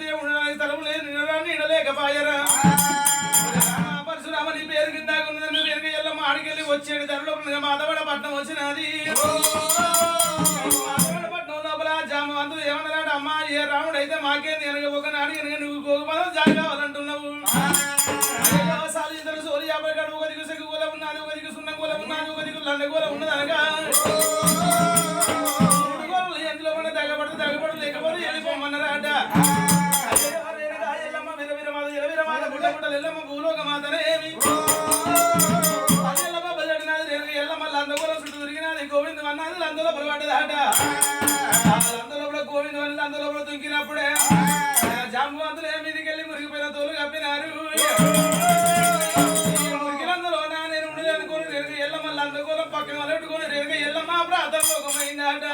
చెప్తే ఉండడానికి స్థలం లేదు నీడలేకపాయరా పరశురామని పేరు కింద ఉన్నదని పేరు ఎల్లమ్మ ఆడికెళ్ళి వచ్చేది ధరలో మాధవడ పట్నం వచ్చినది మాధవడపట్నం లోపల జామ అందులో ఏమన్నాడు అమ్మా ఏ రాముడు అయితే మాకేంది వెనక ఒక నాడు వెనక నువ్వు గోగుమలం జారి కావాలంటున్నావు సాధించిన సోలి యాభై గడు ఒక దిగు సెగు కూల ఉన్నది ఒక దిగు సున్న కూల ఉన్నది ఒక దిగు లండ కూల ఉన్నది అనగా ఎందులో ఉన్న తగబడు లేకపోతే వెళ్ళిపోమన్నారాట ఎల్లమ్మ విరవిరమాద ఎలవిరమాద గుడ్డ గుడ్డలు ఎల్లమ్మ భూలోక మాతనేమి ఎల్లమ్మ బజడినాది రేణుక ఎల్లమ్మ లందగూల చుట్టూ తిరిగినది గోవిందం అన్నది లందలో పొరపడ్డదాట లందలో కూడా గోవిందం అని లందలో కూడా దుంకినప్పుడే జాంబవంతులు మీదికి వెళ్ళి మురిగిపోయిన తోలు కప్పినారు మురికిలందరూ నేను ఉండదు అనుకోని రేణుక ఎల్లమ్మ లందగూలం పక్కన పెట్టుకొని రేణుక ఎల్లమ్మ ప్రాంతంలోకమైందట